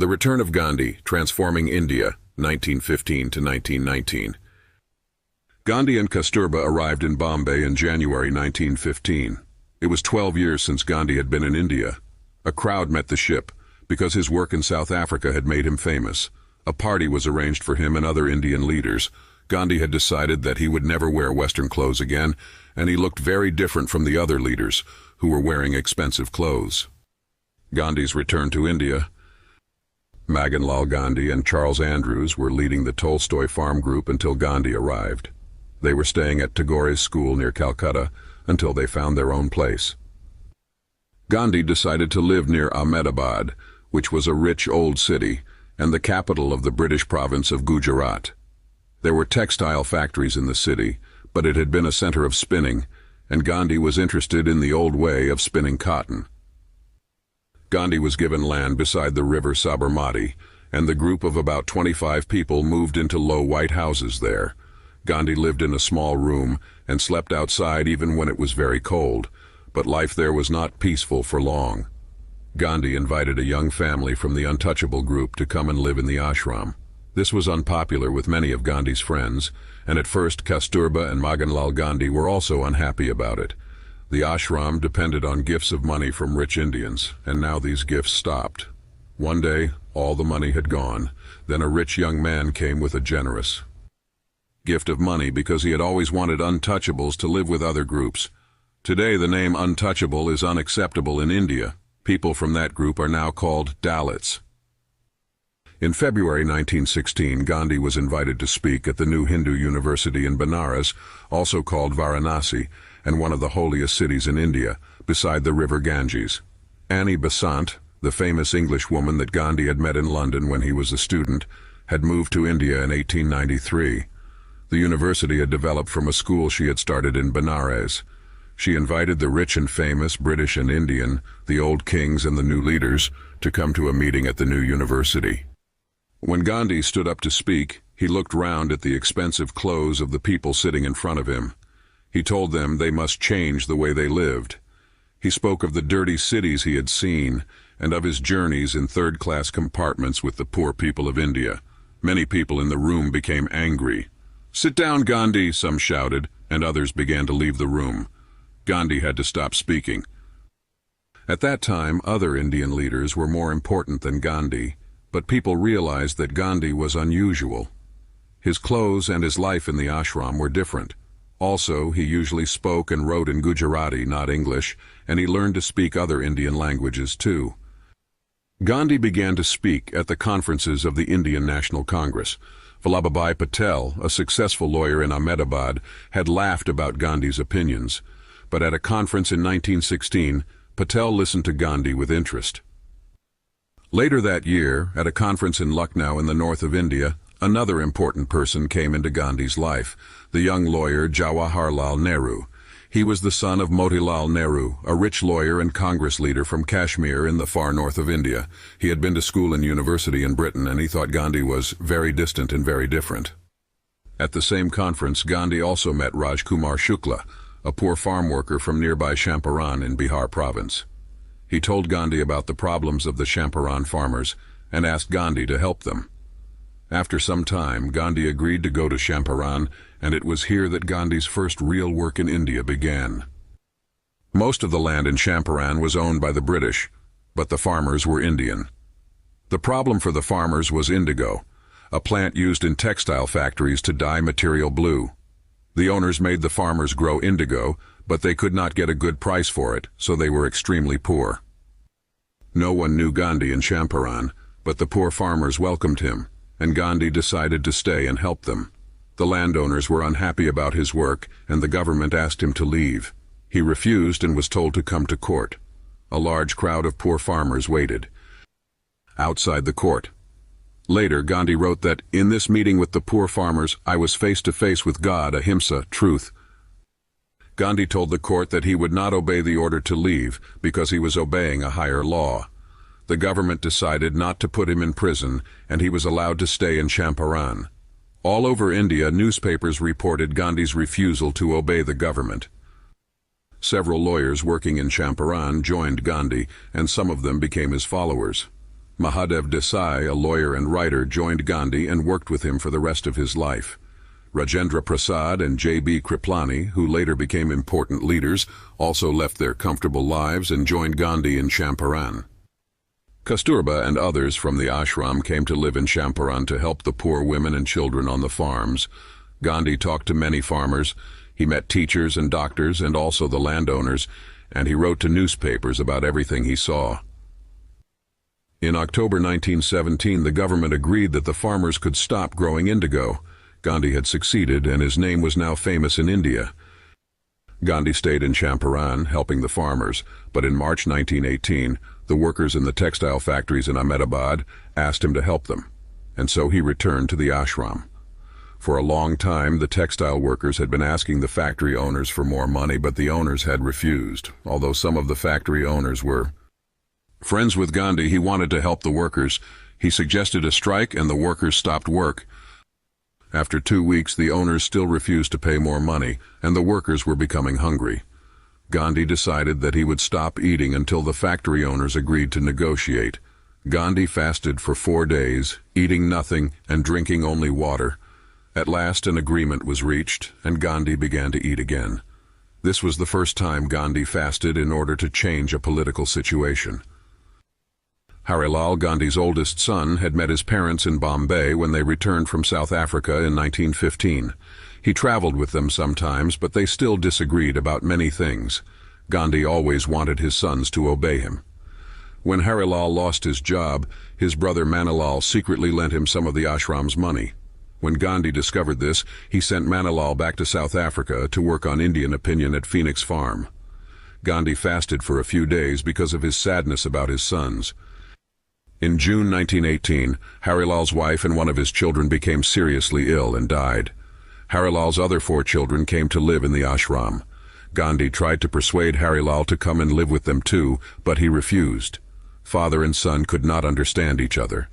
The Return of Gandhi, Transforming India, 1915 to 1919. Gandhi and Kasturba arrived in Bombay in January 1915. It was 12 years since Gandhi had been in India. A crowd met the ship, because his work in South Africa had made him famous. A party was arranged for him and other Indian leaders. Gandhi had decided that he would never wear Western clothes again, and he looked very different from the other leaders, who were wearing expensive clothes. Gandhi's return to India. Mahandas Gandhi and Charles Andrews were leading the Tolstoy farm group until Gandhi arrived. They were staying at Tagore's school near Calcutta until they found their own place. Gandhi decided to live near Ahmedabad, which was a rich old city and the capital of the British province of Gujarat. There were textile factories in the city, but it had been a center of spinning, and Gandhi was interested in the old way of spinning cotton. Gandhi was given land beside the river Sabarmati, and the group of about 25 people moved into low white houses there. Gandhi lived in a small room and slept outside even when it was very cold, but life there was not peaceful for long. Gandhi invited a young family from the untouchable group to come and live in the ashram. This was unpopular with many of Gandhi's friends, and at first Kasturba and Mahandas Gandhi were also unhappy about it. The ashram depended on gifts of money from rich Indians, and now these gifts stopped. One day, all the money had gone. Then a rich young man came with a generous gift of money because he had always wanted untouchables to live with other groups. Today, the name untouchable is unacceptable in India. People from that group are now called Dalits. In February 1916, Gandhi was invited to speak at the new Hindu University in Benares, also called Varanasi, and one of the holiest cities in India, beside the river Ganges. Annie Besant, the famous English woman that Gandhi had met in London when he was a student, had moved to India in 1893. The university had developed from a school she had started in Benares. She invited the rich and famous, British and Indian, the old kings and the new leaders, to come to a meeting at the new university. When Gandhi stood up to speak, he looked round at the expensive clothes of the people sitting in front of him. He told them they must change the way they lived. He spoke of the dirty cities he had seen, and of his journeys in third-class compartments with the poor people of India. Many people in the room became angry. "Sit down, Gandhi," some shouted, and others began to leave the room. Gandhi had to stop speaking. At that time, other Indian leaders were more important than Gandhi, but people realized that Gandhi was unusual. His clothes and his life in the ashram were different. Also, he usually spoke and wrote in Gujarati, not English, and he learned to speak other Indian languages too. Gandhi began to speak at the conferences of the Indian National Congress. Vallabhbhai Patel, a successful lawyer in Ahmedabad, had laughed about Gandhi's opinions, but at a conference in 1916, Patel listened to Gandhi with interest. Later that year, at a conference in Lucknow in the north of India, another important person came into Gandhi's life, the young lawyer Jawaharlal Nehru. He was the son of Motilal Nehru, a rich lawyer and Congress leader from Kashmir in the far north of India. He had been to school and university in Britain, and he thought Gandhi was very distant and very different. At the same conference, Gandhi also met Rajkumar Shukla, a poor farm worker from nearby Champaran in Bihar province. He told Gandhi about the problems of the Champaran farmers and asked Gandhi to help them. After some time, Gandhi agreed to go to Champaran, and it was here that Gandhi's first real work in India began. Most of the land in Champaran was owned by the British, but the farmers were Indian. The problem for the farmers was indigo, a plant used in textile factories to dye material blue. The owners made the farmers grow indigo, but they could not get a good price for it, so they were extremely poor. No one knew Gandhi in Champaran, but the poor farmers welcomed him, and Gandhi decided to stay and help them. The landowners were unhappy about his work, and the government asked him to leave. He refused and was told to come to court. A large crowd of poor farmers waited outside the court. Later, Gandhi wrote that, "In this meeting with the poor farmers, I was face to face with God, ahimsa, truth." Gandhi told the court that he would not obey the order to leave because he was obeying a higher law. The government decided not to put him in prison, and he was allowed to stay in Champaran. All over India, newspapers reported Gandhi's refusal to obey the government. Several lawyers working in Champaran joined Gandhi, and some of them became his followers. Mahadev Desai, a lawyer and writer, joined Gandhi and worked with him for the rest of his life. Rajendra Prasad and J.B. Kriplani, who later became important leaders, also left their comfortable lives and joined Gandhi in Champaran. Kasturba and others from the ashram came to live in Champaran to help the poor women and children on the farms. Gandhi talked to many farmers. He met teachers and doctors and also the landowners, and he wrote to newspapers about everything he saw. In October 1917, the government agreed that the farmers could stop growing indigo. Gandhi had succeeded, and his name was now famous in India. Gandhi stayed in Champaran, helping the farmers, but in March 1918, the workers in the textile factories in Ahmedabad asked him to help them, and so he returned to the ashram. For a long time, the textile workers had been asking the factory owners for more money, but the owners had refused, although some of the factory owners were friends with Gandhi. He wanted to help the workers. He suggested a strike, and the workers stopped work. After 2 weeks, the owners still refused to pay more money, and the workers were becoming hungry. Gandhi decided that he would stop eating until the factory owners agreed to negotiate. Gandhi fasted for 4 days, eating nothing and drinking only water. At last, an agreement was reached, and Gandhi began to eat again. This was the first time Gandhi fasted in order to change a political situation. Harilal, Gandhi's oldest son, had met his parents in Bombay when they returned from South Africa in 1915. He traveled with them sometimes, but they still disagreed about many things. Gandhi always wanted his sons to obey him. When Harilal lost his job, his brother Manilal secretly lent him some of the ashram's money. When Gandhi discovered this, he sent Manilal back to South Africa to work on Indian opinion at Phoenix Farm. Gandhi fasted for a few days because of his sadness about his sons. In June 1918, Harilal's wife and one of his children became seriously ill and died. Harilal's other 4 children came to live in the ashram. Gandhi tried to persuade Harilal to come and live with them too, but he refused. Father and son could not understand each other.